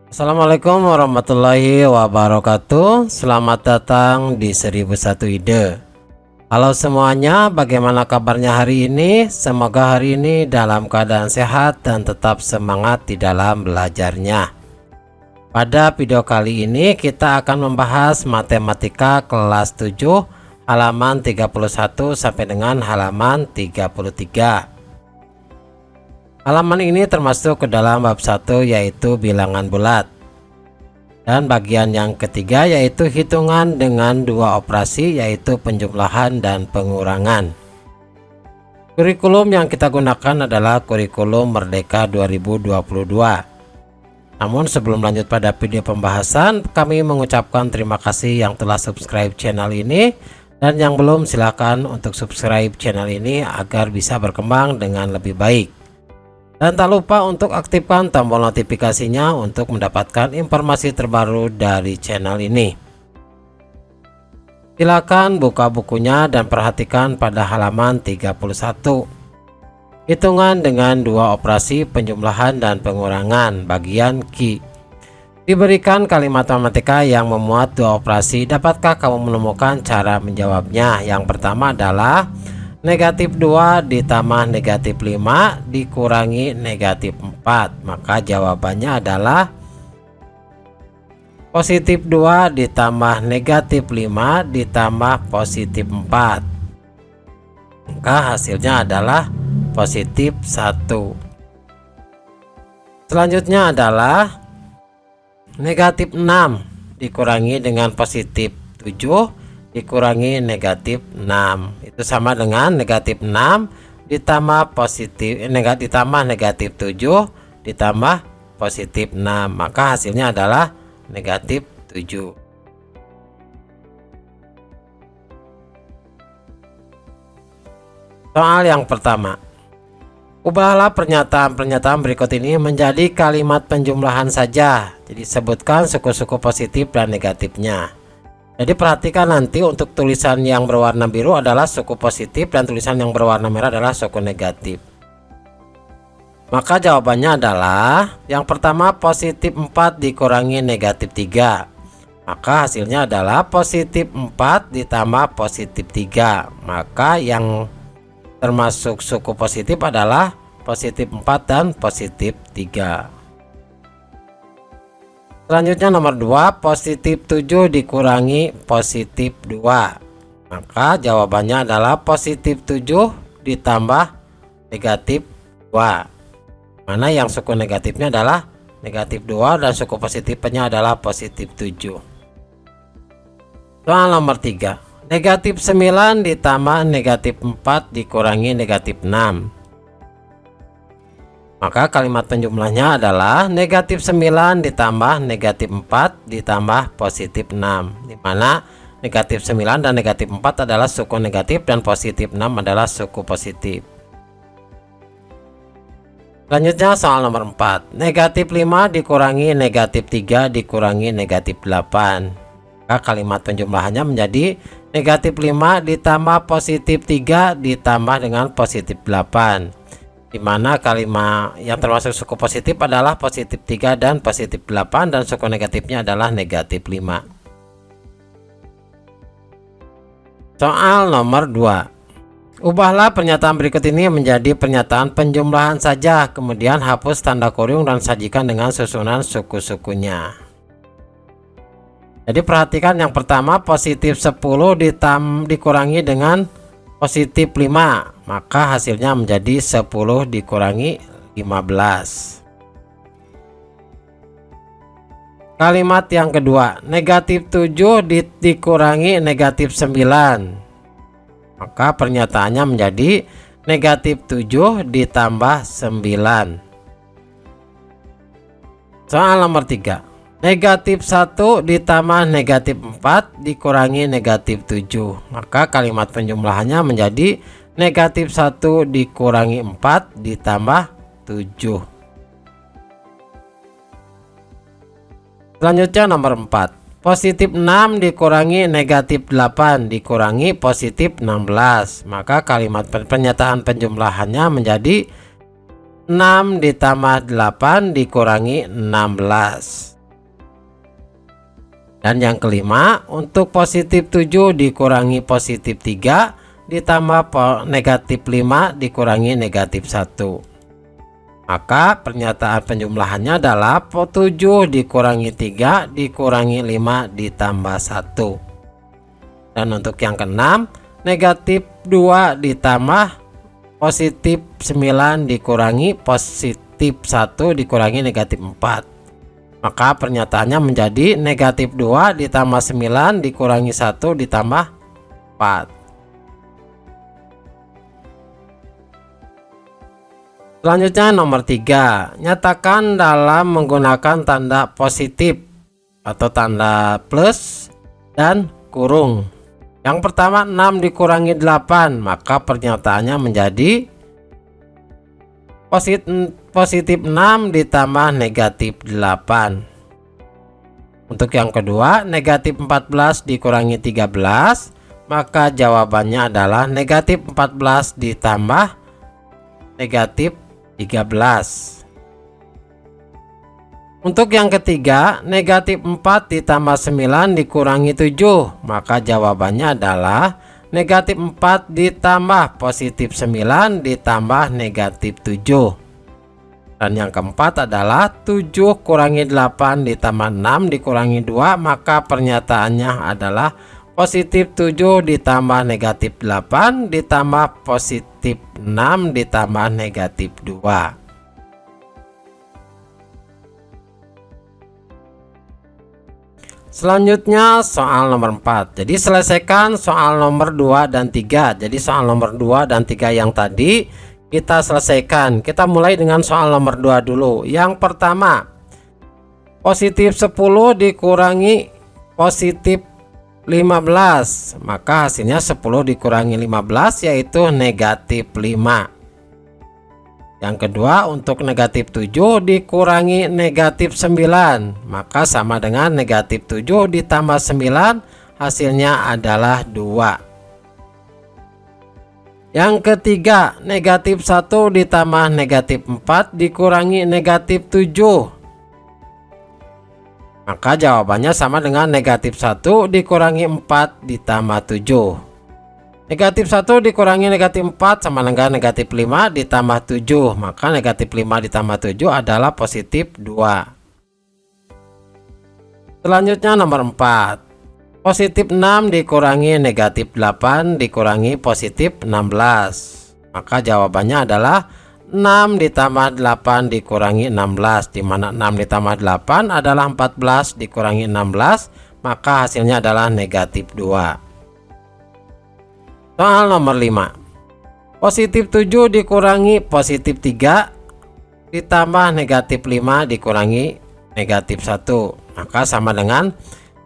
Assalamualaikum warahmatullahi wabarakatuh. Selamat datang di 1001 Ide. Halo semuanya, bagaimana kabarnya hari ini? Semoga hari ini dalam keadaan sehat dan tetap semangat di dalam belajarnya. Pada video kali ini kita akan membahas matematika kelas 7 halaman 31 sampai dengan halaman 33. Halaman ini termasuk ke dalam bab 1 yaitu bilangan bulat. Dan bagian yang ketiga yaitu hitungan dengan dua operasi yaitu penjumlahan dan pengurangan. Kurikulum yang kita gunakan adalah kurikulum Merdeka 2022. Namun sebelum lanjut pada video pembahasan, kami mengucapkan terima kasih yang telah subscribe channel ini. Dan yang belum silahkan untuk subscribe channel ini agar bisa berkembang dengan lebih baik. Dan tak lupa untuk aktifkan tombol notifikasinya untuk mendapatkan informasi terbaru dari channel ini. Silakan buka bukunya dan perhatikan pada halaman 31. Hitungan dengan dua operasi penjumlahan dan pengurangan bagian Q. Diberikan kalimat matematika yang memuat dua operasi, dapatkah kamu menemukan cara menjawabnya? Yang pertama adalah negatif 2 ditambah negatif 5 dikurangi negatif 4. Maka jawabannya adalah positif 2 ditambah negatif 5 ditambah positif 4. Maka hasilnya adalah positif 1. Selanjutnya adalah negatif 6 dikurangi dengan positif 7 dikurangi negatif 6, itu sama dengan negatif 6 ditambah negatif 7 ditambah positif 6, maka hasilnya adalah negatif 7. Soal yang pertama, ubahlah pernyataan-pernyataan berikut ini menjadi kalimat penjumlahan saja. Jadi sebutkan suku-suku positif dan negatifnya. Jadi perhatikan nanti untuk tulisan yang berwarna biru adalah suku positif dan tulisan yang berwarna merah adalah suku negatif. Maka jawabannya adalah yang pertama positif 4 dikurangi negatif 3. Maka hasilnya adalah positif 4 ditambah positif 3. Maka yang termasuk suku positif adalah positif 4 dan positif 3. Selanjutnya nomor 2, positif 7 dikurangi positif 2. Maka jawabannya adalah positif 7 ditambah negatif 2. Mana yang suku negatifnya adalah negatif 2 dan suku positifnya adalah positif 7. Soal nomor 3, negatif 9 ditambah negatif 4 dikurangi negatif 6. Maka kalimat penjumlahnya adalah negatif 9 ditambah negatif 4 ditambah positif 6, dimana negatif 9 dan negatif 4 adalah suku negatif dan positif 6 adalah suku positif. Selanjutnya soal nomor 4, negatif 5 dikurangi negatif 3 dikurangi negatif 8. Maka kalimat penjumlahannya menjadi negatif 5 ditambah positif 3 ditambah dengan positif 8. Dimana kalimat yang termasuk suku positif adalah positif 3 dan positif 8 dan suku negatifnya adalah negatif 5. Soal nomor 2, ubahlah pernyataan berikut ini menjadi pernyataan penjumlahan saja, kemudian hapus tanda kurung dan sajikan dengan susunan suku-sukunya. Jadi perhatikan yang pertama positif 10 dikurangi dengan positif 5, maka hasilnya menjadi 10 dikurangi 15. Kalimat yang kedua, negatif 7 dikurangi negatif 9. Maka pernyataannya menjadi negatif 7 ditambah 9. Soal nomor 3, negatif 1 ditambah negatif 4 dikurangi negatif 7. Maka kalimat penjumlahannya menjadi negatif 1 dikurangi 4 ditambah 7. Selanjutnya nomor 4, positif 6 dikurangi negatif 8 dikurangi positif 16. Maka kalimat pernyataan penjumlahannya menjadi 6 ditambah 8 dikurangi 16. Dan yang kelima, untuk positif 7 dikurangi positif 3 ditambah negatif 5 dikurangi negatif 1. Maka pernyataan penjumlahannya adalah 7 dikurangi 3 dikurangi 5 ditambah 1. Dan untuk yang keenam, negatif 2 ditambah positif 9 dikurangi positif 1 dikurangi negatif 4. Maka pernyataannya menjadi negatif 2 ditambah 9 dikurangi 1 ditambah 4. Selanjutnya nomor 3, nyatakan dalam menggunakan tanda positif atau tanda plus dan kurung. Yang pertama 6 dikurangi 8, maka pernyataannya menjadi positif 6 ditambah negatif 8. Untuk yang kedua, negatif 14 dikurangi 13, maka jawabannya adalah negatif 14 ditambah negatif 13. Untuk yang ketiga, negatif 4 ditambah 9 dikurangi 7, maka jawabannya adalah negatif 4 ditambah positif 9 ditambah negatif 7. Dan yang keempat adalah 7 kurangi 8 ditambah 6 dikurangi 2, maka pernyataannya adalah positif 7 ditambah negatif 8 ditambah positif 6 ditambah negatif 2. Selanjutnya soal nomor 4. Jadi selesaikan soal nomor 2 dan 3. Jadi soal nomor 2 dan 3 yang tadi kita selesaikan. Kita mulai dengan soal nomor 2 dulu. Yang pertama, positif 10 dikurangi positif 15, maka hasilnya 10 dikurangi 15 yaitu negatif 5. Yang kedua, untuk negatif 7 dikurangi negatif 9, maka sama dengan negatif 7 ditambah 9, hasilnya adalah 2. Yang ketiga, negatif 1 ditambah negatif 4 dikurangi negatif 7, maka jawabannya sama dengan negatif 1 dikurangi 4 ditambah 7. Negatif 1 dikurangi negatif 4 sama dengan negatif 5 ditambah 7. Maka negatif 5 ditambah 7 adalah positif 2. Selanjutnya nomor 4. Positif 6 dikurangi negatif 8 dikurangi positif 16. Maka jawabannya adalah 6 ditambah 8 dikurangi 16, dimana 6 ditambah 8 adalah 14 dikurangi 16, maka hasilnya adalah negatif 2. Soal nomor 5. Positif 7 dikurangi positif 3 ditambah negatif 5 dikurangi negatif 1, maka sama dengan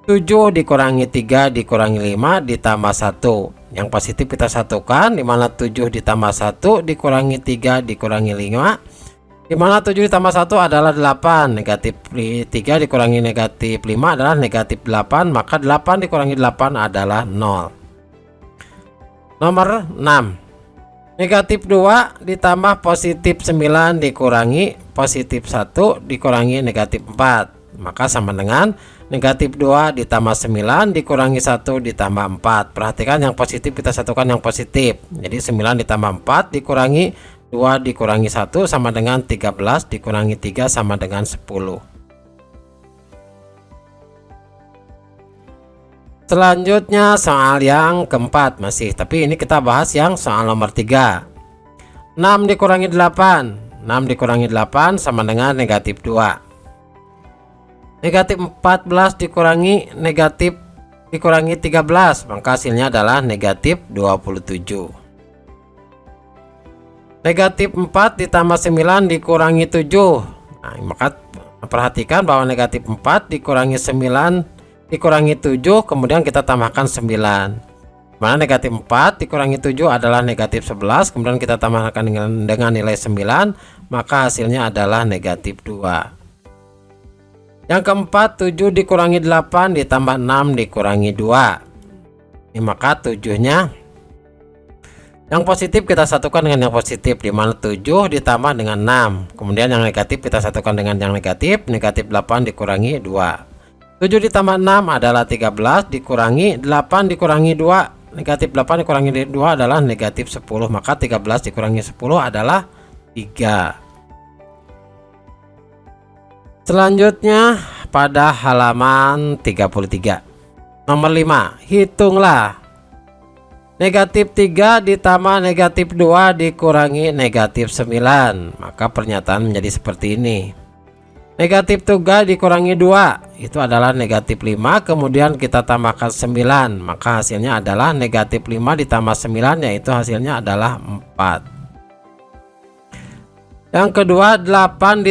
7 dikurangi 3 dikurangi 5 ditambah 1. Yang positif kita satukan, dimana 7 ditambah 1 dikurangi 3 dikurangi 5, dimana 7 ditambah 1 adalah 8, negatif 3 dikurangi negatif 5 adalah negatif 8, maka 8 dikurangi 8 adalah 0. Nomor 6. Negatif 2 ditambah positif 9 dikurangi positif 1 dikurangi negatif 4, maka sama dengan negatif 2 ditambah 9 dikurangi 1 ditambah 4. Perhatikan yang positif kita satukan yang positif. Jadi 9 ditambah 4 dikurangi 2 dikurangi 1 sama dengan 13 dikurangi 3 sama dengan 10. Selanjutnya soal yang keempat masih, tapi ini kita bahas yang soal nomor 3. 6 dikurangi 8. 6 dikurangi 8 sama dengan negatif 2. Negatif 14 dikurangi negatif dikurangi 13, maka hasilnya adalah negatif 27. Negatif 4 ditambah 9 dikurangi 7. Nah, maka perhatikan bahwa negatif 4 dikurangi 9 dikurangi 7, kemudian kita tambahkan 9. Mana negatif 4 dikurangi 7 adalah negatif 11, kemudian kita tambahkan dengan nilai 9, maka hasilnya adalah negatif 2. Yang keempat, 7 dikurangi 8 ditambah 6 dikurangi 2. Ini maka 7-nya yang positif kita satukan dengan yang positif, dimana 7 ditambah dengan 6. Kemudian yang negatif kita satukan dengan yang negatif, negatif 8 dikurangi 2. 7 ditambah 6 adalah 13, dikurangi 8 dikurangi 2, negatif 8 dikurangi 2 adalah negatif 10, maka 13 dikurangi 10 adalah 3. Selanjutnya pada halaman 33. Nomor 5, hitunglah. Negatif 3 ditambah negatif 2 dikurangi negatif 9, maka pernyataan menjadi seperti ini. Negatif 3 dikurangi 2 itu adalah negatif 5, kemudian kita tambahkan 9, maka hasilnya adalah negatif 5 ditambah 9, yaitu hasilnya adalah 4. Yang kedua, 8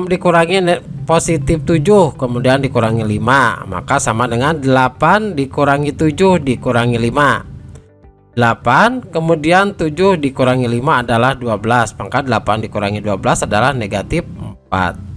dikurangi positif 7 kemudian dikurangi 5, maka sama dengan 8 dikurangi 7 dikurangi 5. 8 kemudian 7 dikurangi 5 adalah 12, maka 8 dikurangi 12 adalah negatif 4.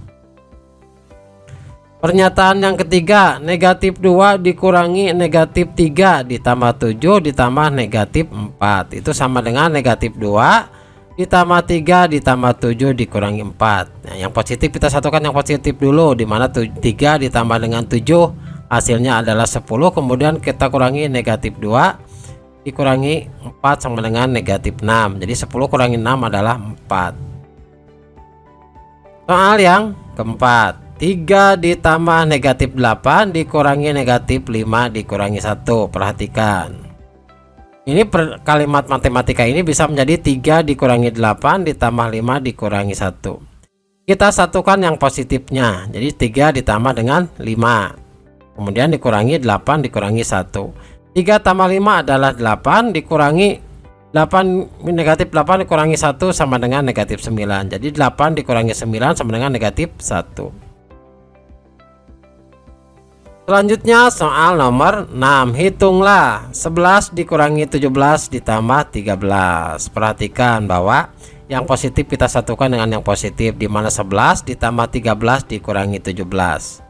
Pernyataan yang ketiga, negatif 2 dikurangi negatif 3 ditambah 7 ditambah negatif 4, itu sama dengan negatif 2 ditambah 3 ditambah 7 dikurangi 4. Nah, yang positif kita satukan yang positif dulu, dimana 3 ditambah dengan 7 hasilnya adalah 10, kemudian kita kurangi negatif 2 dikurangi 4 sama dengan negatif 6, jadi 10 kurangi 6 adalah 4. Soal yang keempat, 3 ditambah negatif 8 dikurangi negatif 5 dikurangi 1. Perhatikan, ini kalimat matematika ini bisa menjadi 3 dikurangi 8 ditambah 5 dikurangi 1. Kita satukan yang positifnya, jadi 3 ditambah dengan 5 kemudian dikurangi 8 dikurangi 1. 3 tambah 5 adalah 8 dikurangi 8, negatif 8 dikurangi 1 sama dengan negatif 9, jadi 8 dikurangi 9 sama dengan negatif 1. Selanjutnya soal nomor 6, hitunglah. 11 dikurangi 17 ditambah 13. Perhatikan bahwa yang positif kita satukan dengan yang positif, di mana 11 ditambah 13 dikurangi 17.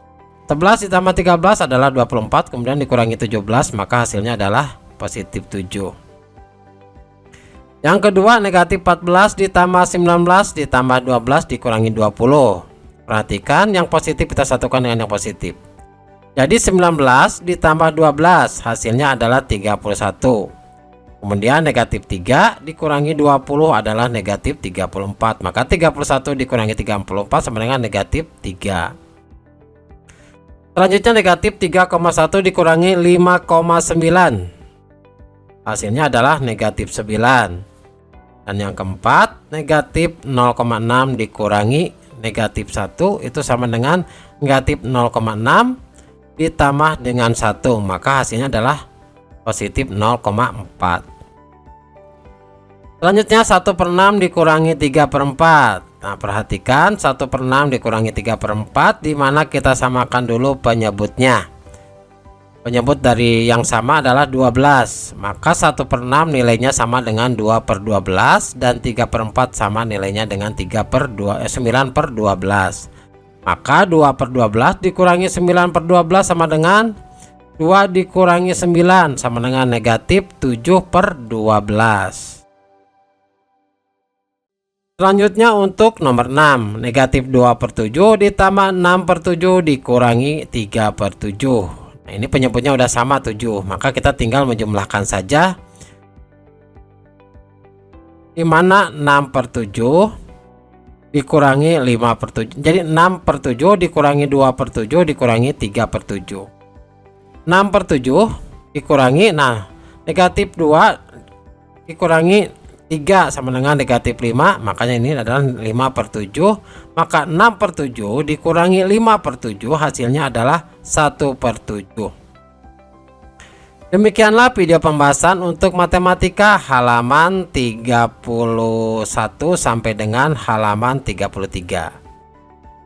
11 ditambah 13 adalah 24, kemudian dikurangi 17, maka hasilnya adalah positif 7. Yang kedua, negatif 14 ditambah 19 ditambah 12 dikurangi 20. Perhatikan yang positif kita satukan dengan yang positif. Jadi 19 ditambah 12 hasilnya adalah 31. Kemudian negatif 3 dikurangi 20 adalah negatif 34. Maka 31 dikurangi 34 sama dengan negatif 3. Selanjutnya negatif 3,1 dikurangi 5,9. Hasilnya adalah negatif 9. Dan yang keempat, negatif 0,6 dikurangi negatif 1 itu sama dengan negatif 0,6 ditambah dengan 1, maka hasilnya adalah positif 0,4. Selanjutnya 1/6 dikurangi 3/4. Nah, perhatikan 1/6 dikurangi 3/4, dimana kita samakan dulu penyebutnya. Penyebut dari yang sama adalah 12, maka 1/6 nilainya sama dengan 2/12 dan 3/4 sama nilainya dengan 9/12. Maka 2/12 dikurangi 9/12 sama dengan 2 dikurangi 9 sama dengan negatif 7/12. Selanjutnya untuk nomor 6, negatif 2/7 ditambah 6/7 dikurangi 3/7. Nah, ini penyebutnya udah sama 7, maka kita tinggal menjumlahkan saja, dimana 6/7 dikurangi 5/7, jadi 6/7 dikurangi 2/7 dikurangi 3/7. 6/7 dikurangi, nah negatif 2 dikurangi 3 sama dengan negatif 5, makanya ini adalah 5/7. Maka 6/7 dikurangi 5/7 hasilnya adalah 1/7. Demikianlah video pembahasan untuk matematika halaman 31 sampai dengan halaman 33.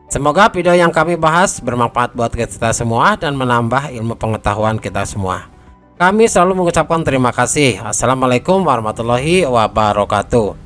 Semoga video yang kami bahas bermanfaat buat kita semua dan menambah ilmu pengetahuan kita semua. Kami selalu mengucapkan terima kasih. Assalamualaikum warahmatullahi wabarakatuh.